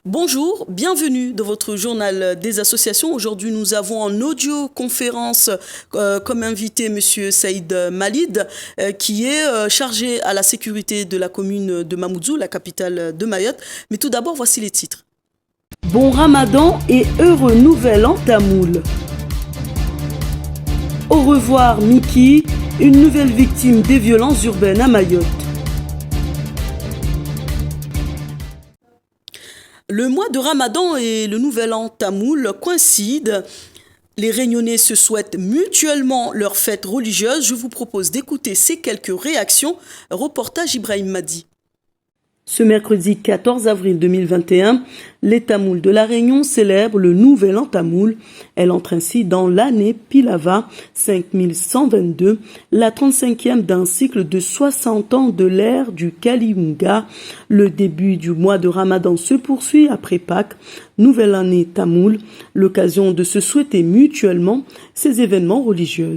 Bonjour, bienvenue dans votre journal des associations. Aujourd'hui, nous avons en audioconférence comme invité Monsieur Saïd Malid, qui est chargé à la sécurité de la commune de Mamoudzou, la capitale de Mayotte. Mais tout d'abord, voici les titres. Bon Ramadan et heureux nouvel an tamoul. Au revoir Miki, une nouvelle victime des violences urbaines à Mayotte. Le mois de Ramadan et le nouvel an tamoul coïncident. Les Réunionnais se souhaitent mutuellement leur fête religieuse. Je vous propose d'écouter ces quelques réactions. Reportage Ibrahim Madi. Ce mercredi 14 avril 2021, les Tamouls de la Réunion célèbrent le nouvel an tamoul. Elle entre ainsi dans l'année Pilava 5122, la 35e d'un cycle de 60 ans de l'ère du Kaliunga. Le début du mois de Ramadan se poursuit après Pâques, nouvelle année tamoul, l'occasion de se souhaiter mutuellement ces événements religieux.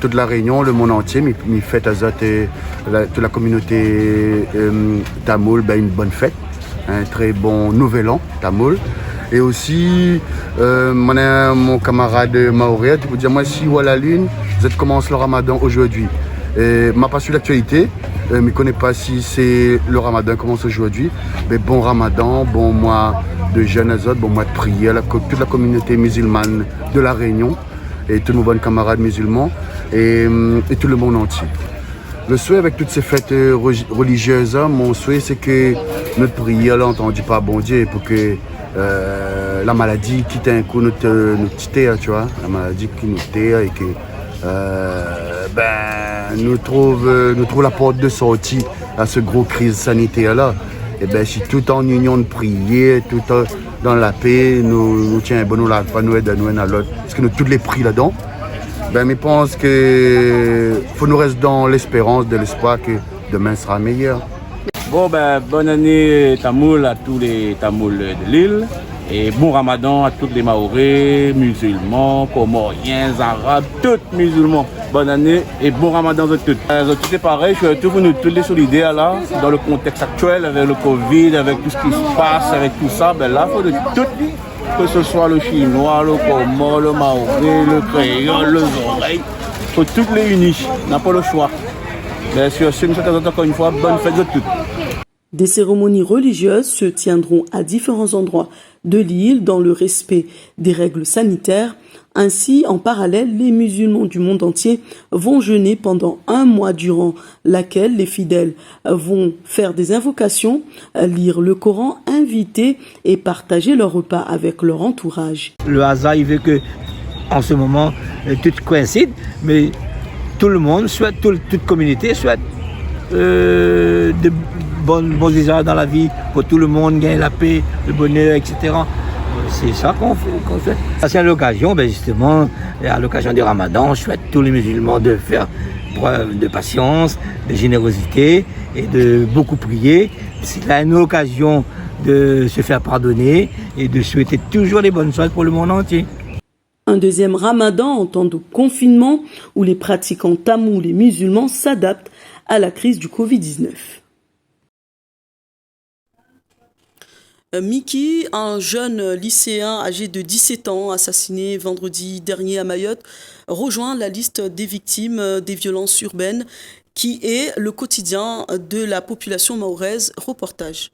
Toute la Réunion, le monde entier, m'y fête à toute la communauté tamoul, une bonne fête, un très bon nouvel an tamoul. Et aussi, mon camarade maoré, tu peux dire, moi, si ou à la lune, je commence le ramadan aujourd'hui. Je n'ai pas su l'actualité, je ne connais pas si c'est le ramadan commence aujourd'hui. Mais bon ramadan, bon mois de jeûne, bon mois de prière, toute la communauté musulmane de la Réunion. Et tous nos bons camarades musulmans et tout le monde entier. Le souhait avec toutes ces fêtes religieuses, mon souhait c'est que notre prière, entendu par bon Dieu, pour que la maladie quitte un coup notre terre, tu vois, la maladie qui nous terre et que nous trouve la porte de sortie à ce gros crise sanitaire là. Et si tout en union de prier, tout dans la paix, nous tiens bon nous la pas nous aider nous à l'autre parce que nous tous les pris là-dedans. Je pense que faut nous rester dans l'espérance, de l'espoir que demain sera meilleur. Bonne année tamoul à tous les tamouls de l'île et bon ramadan à tous les maoris, musulmans, comoriens, arabes, tous musulmans. Bonne année et bon ramadan à tous. Tout est pareil, je suis tous nous tous les solidaires là, dans le contexte actuel avec le Covid, avec tout ce qui se passe, avec tout ça, là il faut de tout, que ce soit le chinois, le comor, le maoré, le créole, les oreilles, il faut toutes les unir, on n'a pas le choix. Sur ce, nous souhaitons encore une fois bonne fête de toutes. Des cérémonies religieuses se tiendront à différents endroits de l'île dans le respect des règles sanitaires. Ainsi, en parallèle, les musulmans du monde entier vont jeûner pendant un mois durant laquelle les fidèles vont faire des invocations, lire le Coran, inviter et partager leur repas avec leur entourage. Le hasard, il veut que, en ce moment, tout coïncide, mais tout le monde souhaite, toute communauté souhaite de bons usages dans la vie pour tout le monde, gagner la paix, le bonheur, etc. C'est ça qu'on fait. C'est à l'occasion, justement, à l'occasion du Ramadan, je souhaite tous les musulmans de faire preuve de patience, de générosité et de beaucoup prier. C'est une occasion de se faire pardonner et de souhaiter toujours les bonnes choses pour le monde entier. Un deuxième Ramadan en temps de confinement où les pratiquants tamouls et musulmans s'adaptent à la crise du Covid-19. Miki, un jeune lycéen âgé de 17 ans, assassiné vendredi dernier à Mayotte, rejoint la liste des victimes des violences urbaines qui est le quotidien de la population mahoraise. Reportage.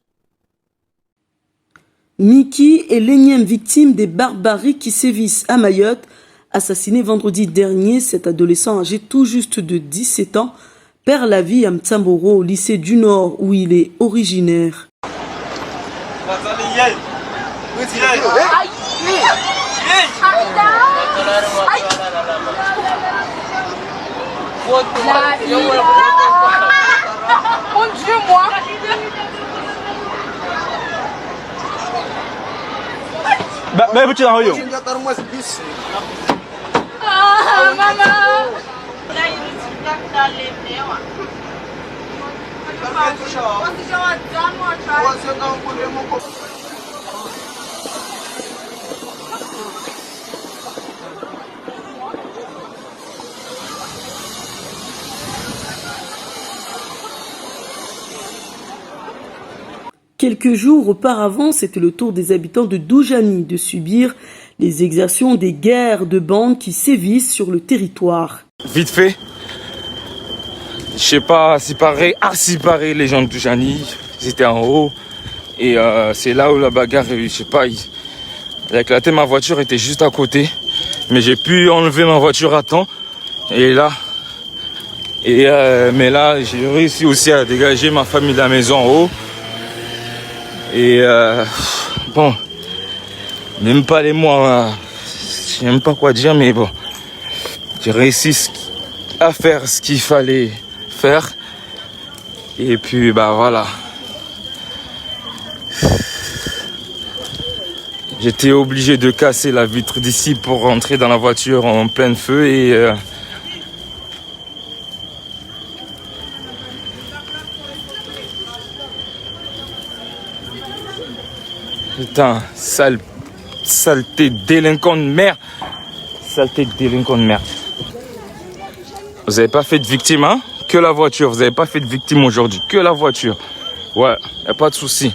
Miki est l'énième victime des barbaries qui sévissent à Mayotte. Assassiné vendredi dernier, cet adolescent âgé tout juste de 17 ans perd la vie à Mtsamboro, au lycée du Nord où il est originaire. Mon Dieu, moi. Quelques jours auparavant, c'était le tour des habitants de Doujani de subir les exactions des guerres de bandes qui sévissent sur le territoire. Vite fait, je sais pas, c'est pareil, les gens de Doujani, ils étaient en haut. Et c'est là où la bagarre, je sais pas, il a éclaté, ma voiture était juste à côté. Mais j'ai pu enlever ma voiture à temps. Et là, mais là, j'ai réussi aussi à dégager ma famille de la maison en haut. Et bon, même pas les mots, je sais même pas quoi dire, mais bon, j'ai réussi à faire ce qu'il fallait faire. Et puis, bah voilà. J'étais obligé de casser la vitre d'ici pour rentrer dans la voiture en plein feu et putain, saleté délinquant de merde. Saleté délinquant de merde. Vous avez pas fait de victime, hein? Que la voiture. Vous avez pas fait de victime aujourd'hui. Que la voiture. Ouais, y a pas de souci.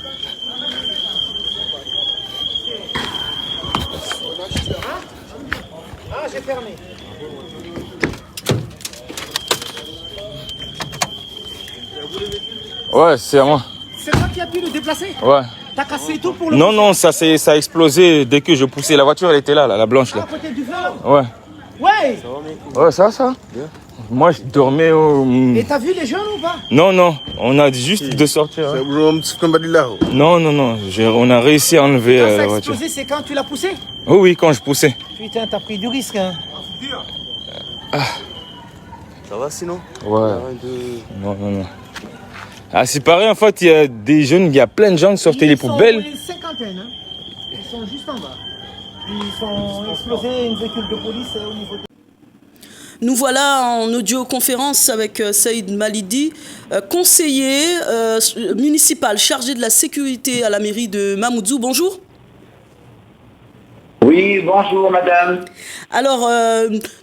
Ouais, c'est à moi. C'est toi qui as pu le déplacer? Ouais. T'as cassé tout pour le... Non, ça a explosé dès que je poussais. La voiture, elle était là, la blanche, là. À côté du feu là? Ouais. Ouais. Ouais, ça. Moi, je dormais au... Et t'as vu les jeunes ou pas? Non, on a juste de sortir. Hein. Non, on a réussi à enlever Quand ça la a voiture. explosé, c'est quand tu l'as poussé? Oui, quand je poussais. Putain, t'as pris du risque, hein. Ça va sinon? Ouais. Non. Ah, c'est pareil, en fait, il y a des jeunes, il y a plein de gens qui sortaient les poubelles. Ils sont une cinquantaine, hein. Ils sont juste en bas. Ils sont explosés, une véhicule de police au niveau de... Nous voilà en audioconférence avec Saïd Malidi, conseiller municipal chargé de la sécurité à la mairie de Mamoudzou. Bonjour. Oui, bonjour madame. Alors,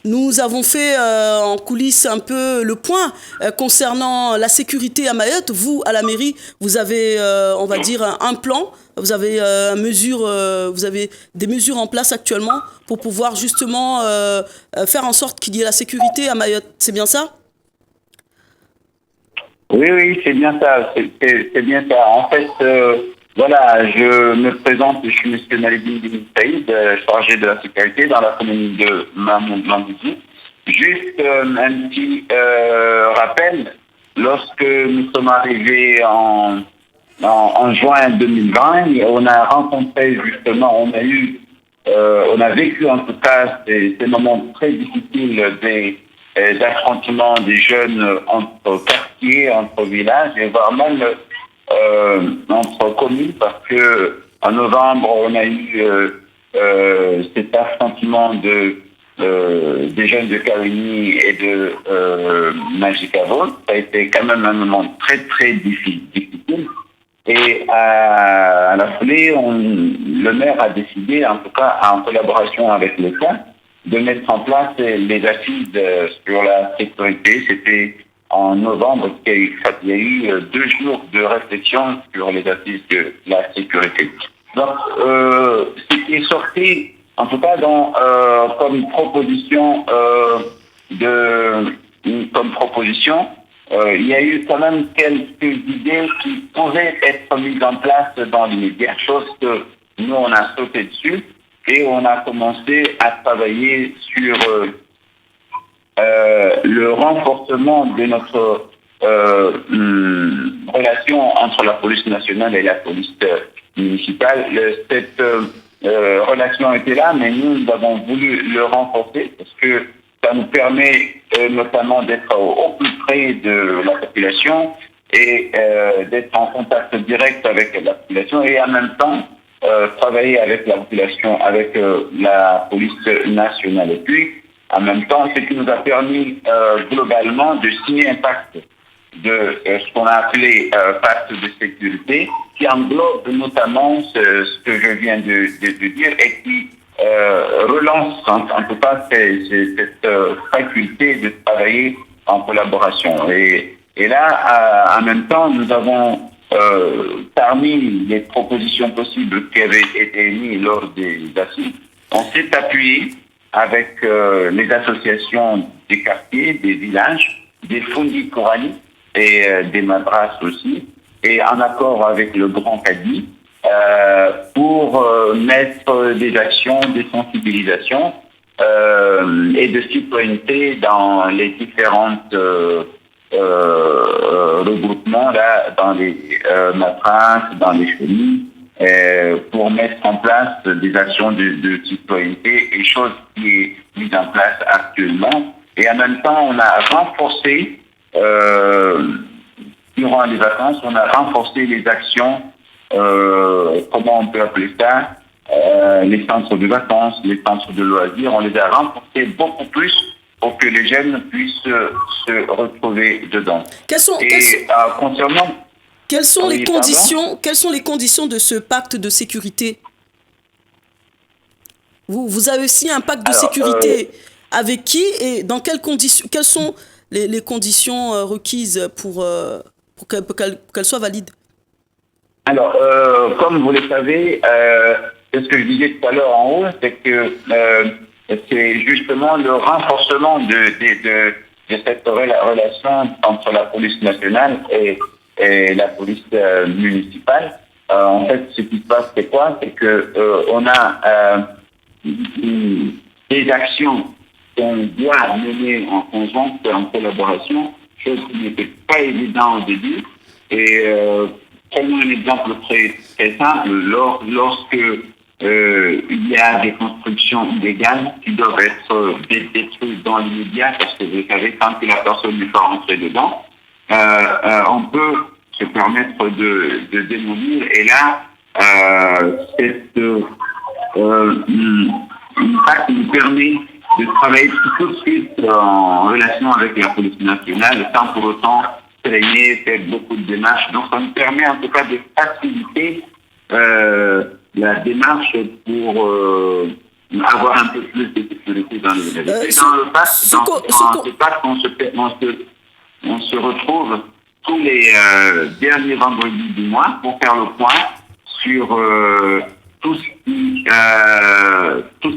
nous avons fait en coulisses un peu le point concernant la sécurité à Mayotte. Vous, à la mairie, vous avez, on va dire, un plan. Vous avez, vous avez des mesures en place actuellement pour pouvoir justement faire en sorte qu'il y ait la sécurité à Mayotte. C'est bien ça? Oui, c'est bien ça. C'est bien ça. En fait, voilà, je me présente, je suis M. Malidi Bin Saïd, chargé de la sécurité dans la commune de Mamoudzou. Juste un petit rappel, lorsque nous sommes arrivés en juin 2020, on a rencontré justement, on a vécu en tout cas ces moments très difficiles des affrontements des jeunes entre quartiers, entre villages et voire même entre communes, parce que en novembre on a eu cet affrontement des jeunes de Karigny et de Magicavo. Ça a été quand même un moment très très difficile. Et à la foulée, le maire a décidé, en tout cas en collaboration avec l'État, de mettre en place les assises sur la sécurité. C'était en novembre qu'il y a eu 2 jours de réflexion sur les assises de la sécurité. Donc, ce qui est sorti, en tout cas, comme proposition, il y a eu quand même quelques idées qui pouvaient être mises en place dans l'immédiat, chose que nous, on a sauté dessus et on a commencé à travailler sur le renforcement de notre relation entre la police nationale et la police municipale. Cette relation était là, mais nous avons voulu le renforcer parce que ça nous permet notamment d'être au plus près de la population et d'être en contact direct avec la population et en même temps travailler avec la population, avec la police nationale. Et puis, en même temps, ce qui nous a permis globalement de signer un pacte de ce qu'on a appelé pacte de sécurité, qui englobe notamment ce que je viens de dire et qui relance en tout cas cette faculté de travailler en collaboration. Et là, en même temps, nous avons parmi les propositions possibles qui avaient été émises lors des assises, on s'est appuyé avec les associations des quartiers, des villages, des fondis coraniques et des madrases aussi, et en accord avec le Grand Cadi, pour mettre des actions de sensibilisation et de citoyenneté dans les différentes regroupements, là, dans les matraques, dans les chenilles, pour mettre en place des actions de citoyenneté, et chose qui est mise en place actuellement. Et en même temps, on a renforcé, durant les vacances, on a renforcé les actions, comment on peut appeler ça, les centres de vacances, les centres de loisirs, on les a renforcés beaucoup plus pour que les jeunes puissent se retrouver dedans. Quelles sont les conditions de ce pacte de sécurité? Vous avez aussi un pacte de sécurité avec qui et dans quelles conditions? Quelles sont les conditions requises pour qu'elle soit valide? Alors, comme vous le savez, c'est ce que je disais tout à l'heure en haut, c'est que c'est justement le renforcement de cette relation entre la police nationale et la police municipale. En fait, ce qui se passe, c'est quoi? C'est que on a des actions qu'on doit mener en conjointe, en collaboration, chose qui n'était pas évident au début. Et prenons un exemple très simple. Lorsque il y a des constructions illégales qui doivent être détruites dans l'immédiat, parce que vous savez, tant que la personne n'est pas rentrée dedans, on peut se permettre de démolir. Et là, cette impact nous permet de travailler tout de suite en relation avec la police nationale, sans pour autant traîner, faire beaucoup de démarches. Donc, ça nous permet en tout cas de faciliter la démarche pour avoir un peu plus de sécurité dans les villes. Et dans le pacte, on se retrouve tous les derniers vendredis du mois pour faire le point sur tout ce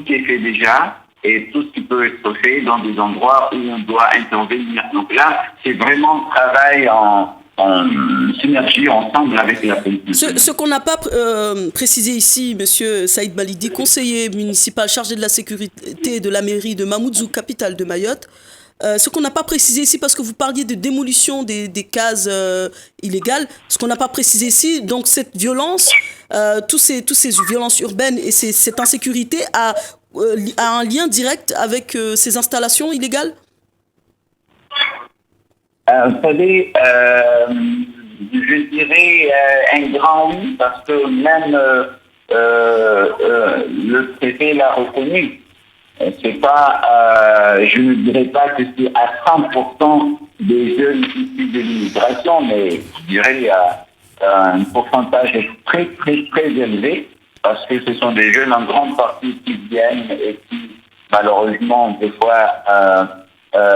qui est fait déjà et tout ce qui peut être fait dans des endroits où on doit intervenir. Donc là, c'est vraiment travail en synergie ensemble avec la politique. Ce qu'on n'a pas précisé ici, Monsieur Saïd Malidi, conseiller municipal chargé de la sécurité de la mairie de Mamoudzou, capitale de Mayotte, ce qu'on n'a pas précisé ici, parce que vous parliez de démolition des cases illégales, ce qu'on n'a pas précisé ici, donc cette violence, tous ces violences urbaines et cette insécurité a un lien direct avec ces installations illégales? Vous savez, je dirais un grand oui, parce que même le préfet l'a reconnu. C'est pas, je ne dirais pas que c'est à 100% des jeunes issus de l'immigration, mais je dirais qu'il y a un pourcentage très, très, très élevé, parce que ce sont des jeunes en grande partie qui viennent et qui, malheureusement, des fois,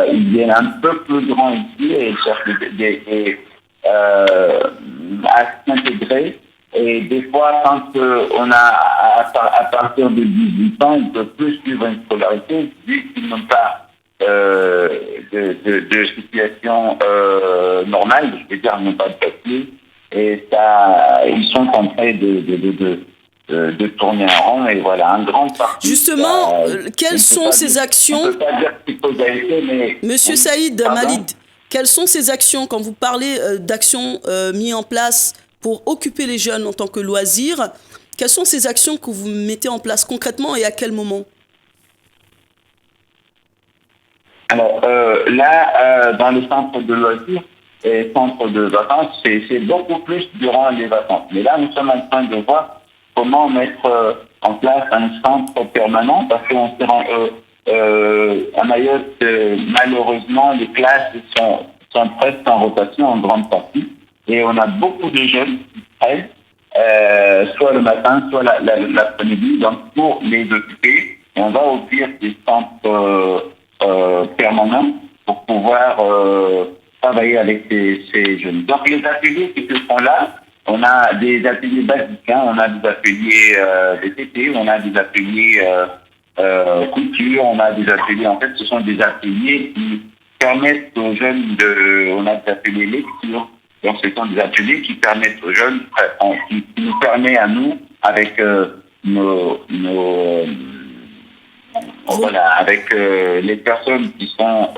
ils viennent un peu plus grands ici et ils cherchent à s'intégrer. Et des fois, quand on a à partir de 18 ans, ils ne peuvent plus suivre une scolarité, vu qu'ils n'ont pas de situation normale, je veux dire, ils n'ont pas de papier. Et ça, ils sont en train de tourner en rond, et voilà, un grand parti. Justement, quelles sont ces actions? On ne peut pas dire qu'il faut arrêter, mais... Monsieur Saïd Malid, quelles sont ces actions, quand vous parlez d'actions mises en place pour occuper les jeunes en tant que loisir, quelles sont ces actions que vous mettez en place concrètement et à quel moment? Alors là, dans les centres de loisirs et centres de vacances, c'est beaucoup plus durant les vacances. Mais là, nous sommes en train de voir comment mettre en place un centre permanent, parce qu'on se rend à Mayotte, malheureusement, les classes sont presque en rotation en grande partie. Et on a beaucoup de jeunes qui prennent, soit le matin, soit l'après-midi, donc pour les occuper, on va ouvrir des centres permanents pour pouvoir travailler avec ces jeunes. Donc les ateliers qui se font là, On a des ateliers basiques, hein, on a des ateliers VTT, on a des ateliers couture, on a des ateliers, en fait, ce sont des ateliers qui permettent aux jeunes on a des ateliers lecture. Donc, ce sont des ateliers qui permettent aux jeunes, qui nous permet à nous, avec avec les personnes qui sont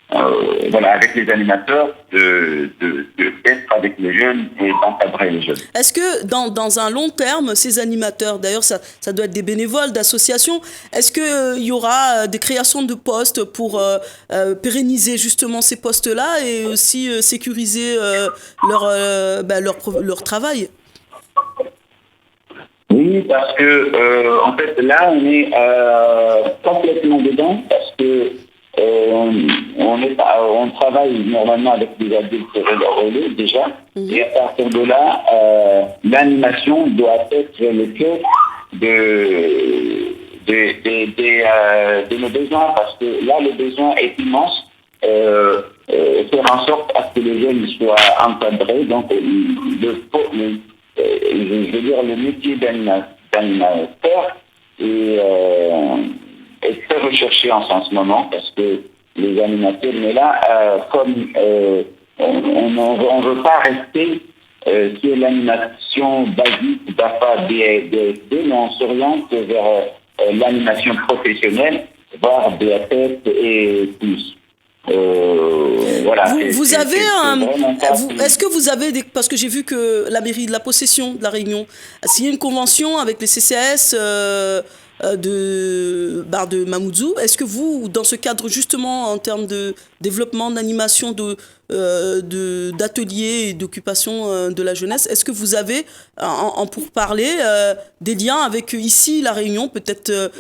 avec les animateurs, d'être avec les jeunes et d'encadrer les jeunes. Est-ce que dans un long terme, ces animateurs, d'ailleurs ça doit être des bénévoles d'associations, est-ce qu'il y aura des créations de postes pour pérenniser justement ces postes-là et aussi sécuriser leur travail? Oui, parce que en fait là on est complètement dedans parce que on travaille normalement avec des adultes relais déjà, et à partir de là, l'animation doit être le cœur de nos besoins, parce que là le besoin est immense, faire en sorte à ce que les jeunes soient encadrés, donc je veux dire le métier d'animateur est très recherché en ce moment parce que les animateurs, mais là, comme on ne veut pas rester sur l'animation basique d'AFA, DSD, mais on s'oriente vers l'animation professionnelle, voire BATF et plus. Est-ce que vous avez parce que j'ai vu que la mairie de la Possession de la Réunion a signé une convention avec les CCAS de Mamoudzou. Est-ce que vous, dans ce cadre justement en termes de développement, d'animation, d'ateliers et d'occupation de la jeunesse, est-ce que vous avez, en pourparler, des liens avec ici la Réunion, peut-être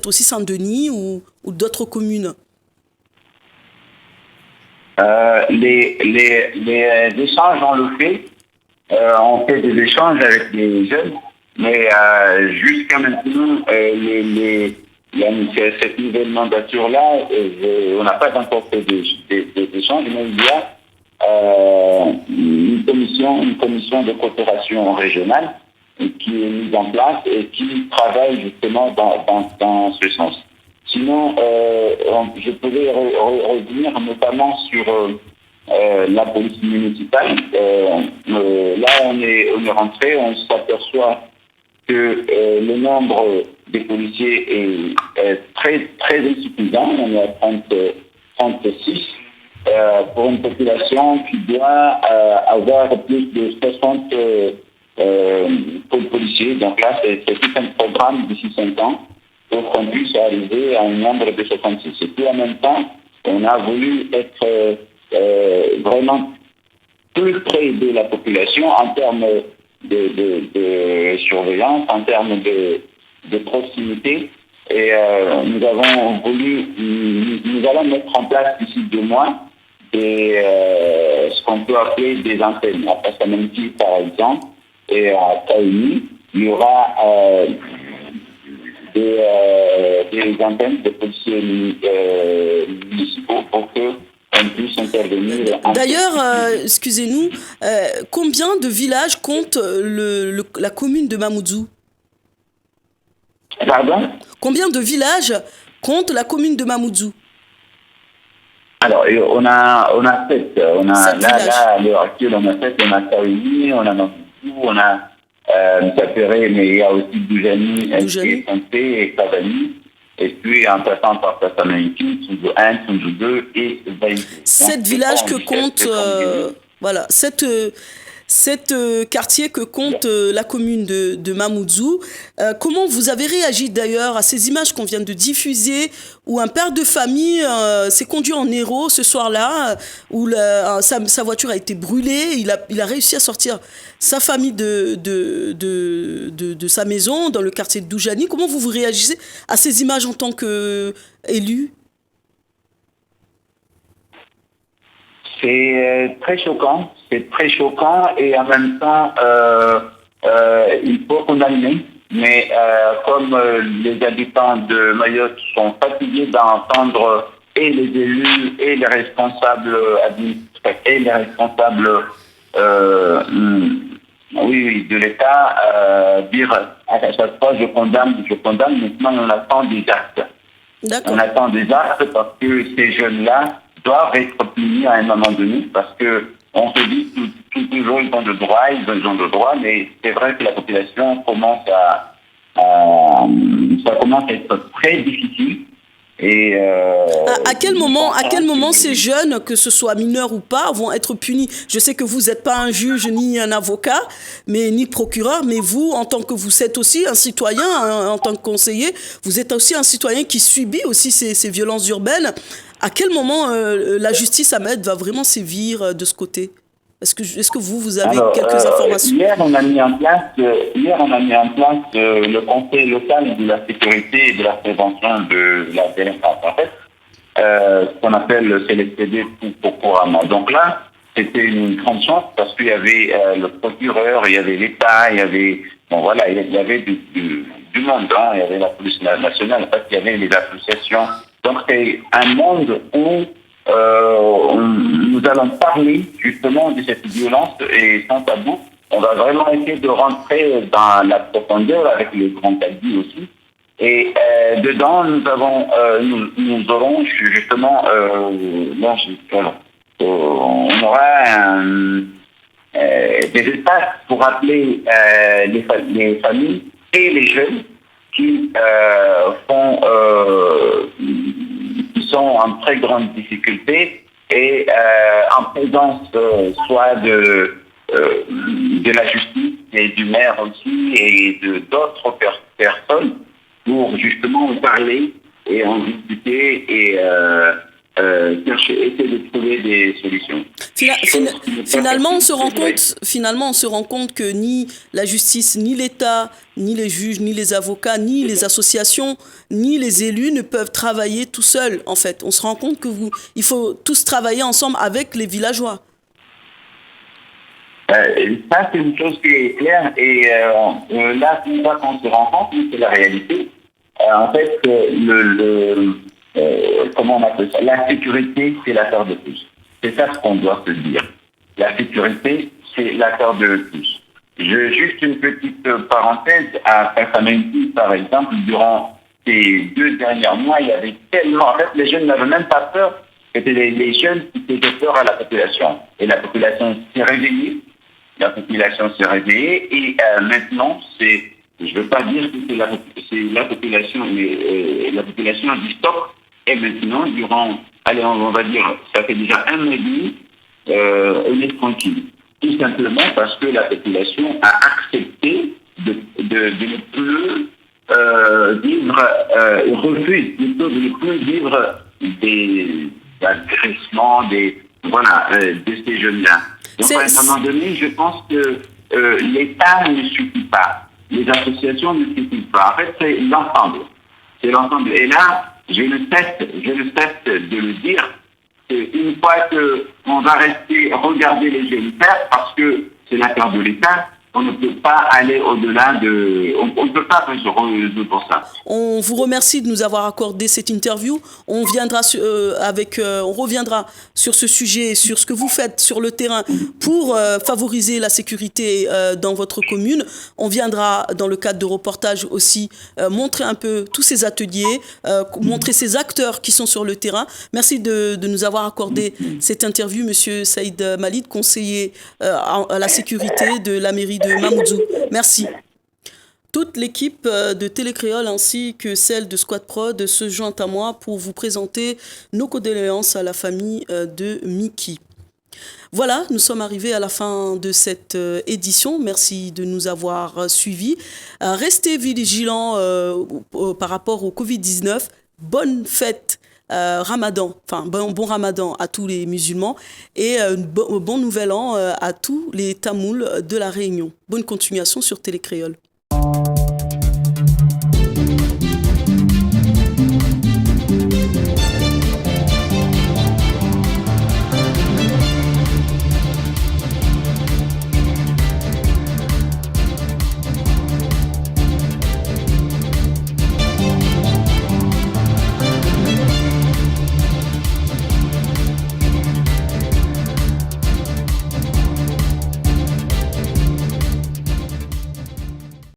aussi Saint-Denis ou d'autres communes? Les échanges, on le fait. On fait des échanges avec les jeunes, mais jusqu'à maintenant, cette nouvelle mandature-là, on n'a pas encore fait des échanges, mais il y a une commission de coopération régionale qui est mise en place et qui travaille justement dans ce sens. Sinon, je pouvais revenir notamment sur la police municipale. Là, on est rentré, on s'aperçoit que le nombre des policiers est très, très insuffisant. On est à 36 pour une population qui doit avoir plus de 60 policiers. Donc là, c'est tout un programme d'ici 5 ans pour qu'on puisse arriver à un nombre de 66. Et puis en même temps, on a voulu être vraiment plus près de la population en termes de surveillance, en termes de proximité. Et nous allons mettre en place d'ici 2 mois ce qu'on peut appeler des antennes. À Passamenti, par exemple, et à Taïni, il y aura des antennes de policiers municipaux pour qu'on puisse intervenir. D'ailleurs, excusez-nous, combien de villages compte la commune de Mamoudzou? Pardon? Combien de villages compte la commune de Mamoudzou? Alors, on a 7. À l'heure actuelle, on a 7. On a Taïni, on a Mamoudzou, on a Mtapere, mais il y a aussi Doujani, Santé et Kavani. Et puis, en passant par Passamenti, Tsundu 1, Tsundu 2 et Vaïdou. 7 villages que compte, voilà, 7 quartiers que compte la commune de Mamoudzou. Comment vous avez réagi d'ailleurs à ces images qu'on vient de diffuser où un père de famille s'est conduit en héros ce soir-là, où sa voiture a été brûlée, il a réussi à sortir sa famille de sa maison dans le quartier de Doujani. Comment vous réagissez à ces images en tant qu'élu? C'est très choquant et en même temps, il faut condamner. Mais comme les habitants de Mayotte sont fatigués d'entendre et les élus et les responsables administratifs et les responsables oui, de l'État dire à chaque fois je condamne, maintenant on attend des actes. On attend des actes parce que ces jeunes-là doivent être punis à un moment donné parce que on se dit toujours ils ont le droit, mais c'est vrai que la population commence ça commence à être très difficile. Et à quel moment ces jeunes, que ce soit mineurs ou pas, vont être punis? Je sais que vous n'êtes pas un juge ni un avocat, ni procureur, mais vous, en tant que vous êtes aussi un citoyen, en tant que conseiller, vous êtes aussi un citoyen qui subit aussi ces violences urbaines. À quel moment la justice, Ahmed, va vraiment sévir de ce côté? Est-ce que vous avez quelques informations? Hier, on a mis en place le Conseil local de la sécurité et de la prévention de la délinquance. En fait, ce qu'on appelle le CLSPD pour Kurama. Donc là, c'était une grande chance parce qu'il y avait le procureur, il y avait l'État, il y avait du monde, hein, il y avait la police nationale, en fait, il y avait les associations. Donc c'est un monde où nous allons parler justement de cette violence et sans tabou. On va vraiment essayer de rentrer dans la profondeur avec les grands tabous aussi. Et dedans, nous aurons justement, on aura des espaces pour appeler les familles et les jeunes qui sont en très grande difficulté et en présence soit de la justice et du maire aussi et d'autres personnes pour justement en parler et en discuter et essayer de trouver des solutions. Finalement, on se rend compte que ni la justice, ni l'État, ni les juges, ni les avocats, ni les associations, ni les élus ne peuvent travailler tout seuls, en fait. On se rend compte il faut tous travailler ensemble avec les villageois. Ça, c'est une chose qui est claire. Et là, une fois qu'on se rend compte, c'est la réalité. En fait, comment on appelle ça? La sécurité, c'est l'affaire de tous. C'est ça ce qu'on doit se dire. La sécurité, c'est l'affaire de tous. Juste une petite parenthèse à Saint-Saménti, par exemple, durant ces 2 derniers mois, il y avait tellement... En fait, les jeunes n'avaient même pas peur. C'était les jeunes qui faisaient peur à la population. Et la population s'est réveillée. Et maintenant, je ne veux pas dire que c'est la population, mais la population a dit stop. Et maintenant, on va dire, ça fait déjà 1 mois et demi, on est tranquille. Tout simplement parce que la population a accepté de ne plus refuse plutôt de ne plus vivre des agressements, de ces jeunes-là. Donc, à un moment donné, je pense que l'État ne suffit pas. Les associations ne suffisent pas. En fait, c'est l'ensemble. Et là, je ne cesse de le dire, une fois qu'on va regarder les jeunes faire, parce que c'est l'affaire de l'État, on ne peut pas aller au-delà on ne peut pas résoudre pour ça. On vous remercie de nous avoir accordé cette interview. On reviendra sur ce sujet, sur ce que vous faites sur le terrain pour favoriser la sécurité dans votre commune. On viendra, dans le cadre de reportages aussi, montrer un peu tous ces ateliers, montrer ces acteurs qui sont sur le terrain. Merci de nous avoir accordé cette interview, Monsieur Saïd Malid, conseiller à la sécurité de la mairie de Mamoudzou. Merci. Toute l'équipe de Télécréole ainsi que celle de Squad Prod se joint à moi pour vous présenter nos condoléances à la famille de Miki. Voilà, nous sommes arrivés à la fin de cette édition. Merci de nous avoir suivis. Restez vigilants par rapport au Covid-19. Bonne fête bon Ramadan à tous les musulmans et bon nouvel an à tous les Tamouls de la Réunion. Bonne continuation sur Télécréole.